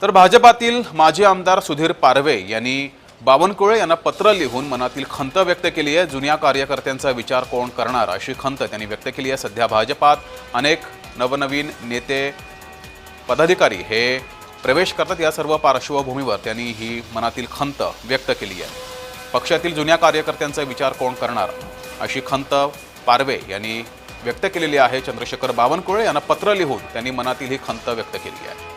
तर भाजपातील माजी आमदार सुधीर पारवे यांनी बावनकुळे यांना पत्र लिहून मनातील खंत व्यक्त केली आहे। जुन्या कार्यकर्त्यांचा विचार कोण करणार अशी खंत त्यांनी व्यक्त केली आहे। सध्या भाजपात अनेक नवनवीन नेते पदाधिकारी हे प्रवेश करतात। या सर्व पार्श्वभूमीवर त्यांनी ही मनातील खंत व्यक्त केली आहे। पक्षातील जुन्या कार्यकर्त्यांचा विचार कोण करणार अशी खंत पारवे यांनी व्यक्त केलेली आहे। चंद्रशेखर बावनकुळे यांना पत्र लिहून त्यांनी मनातील ही खंत व्यक्त केली आहे।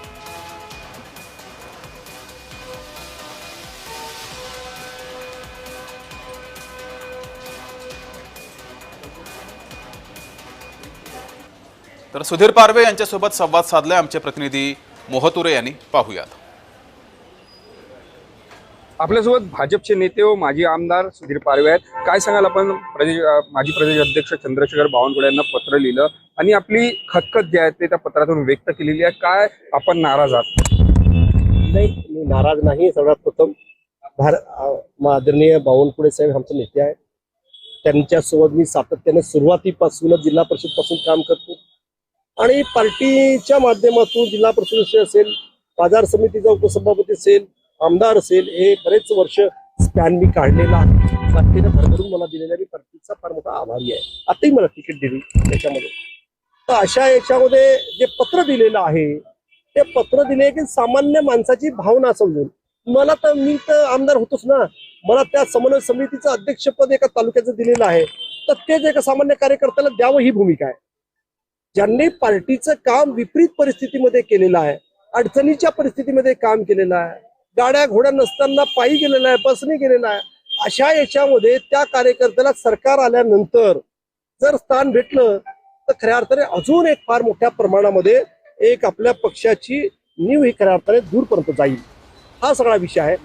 तर सुधीर पारवे यांच्यासोबत संवाद साधलाय आमचे प्रतिनिधी मोहतुरे यांनी। पाहूयात। आपल्यासोबत भाजपचे नेते व माजी आमदार सुधीर पारवे आहेत। काय सांगाल आपण? माजी प्रदेश अध्यक्ष चंद्रशेखर बावनकुळे यांना पत्र लिहिलं आणि आपली खतखत जी आहे ते त्या पत्रातून व्यक्त केलेली आहे। काय आपण नाराज आहात? नाही, मी नाराज नाही। सर्वात प्रथम आदरणीय बावनकुळे साहेब आमचे नेते आहेत। त्यांच्यासोबत मी सातत्याने सुरुवातीपासूनच जिल्हा परिषद पासून काम करतो आणि पार्टीच्या माध्यमातून जिल्हा परिषद असेल, बाजार समितीचा उपसभापती असेल, आमदार असेल, हे बरेच वर्ष स्पॅन मी काढलेला आहे। पार्टीने भरभरून मला दिलेल्या मी पार्टीचा फार मोठा आभारी आहे। आताही मला तिकीट दिली त्याच्यामध्ये। तर अशा याच्यामध्ये जे पत्र दिलेलं आहे ते पत्र दिले की सामान्य माणसाची भावना समजून मला तर मी तर आमदार होतोच ना, मला त्या समन्वय समितीचं अध्यक्षपद एका तालुक्याचं दिलेलं आहे, तर तेच एका सामान्य कार्यकर्त्याला द्यावं ही भूमिका आहे। ज्यांनी पार्टीचं काम विपरीत परिस्थितीमध्ये केलेलं आहे, अडचणीच्या परिस्थितीमध्ये काम केलेलं आहे, गाड्या घोड्या नसताना पायी गेलेला आहे, बसने गेलेला आहे, अशा याच्यामध्ये त्या कार्यकर्त्याला सरकार आल्यानंतर जर स्थान भेटलं तर खऱ्या अर्थाने अजून एक फार मोठ्या प्रमाणामध्ये एक आपल्या पक्षाची नीव ही खऱ्या अर्थाने दूरपर्यंत जाईल। हा सगळा विषय आहे।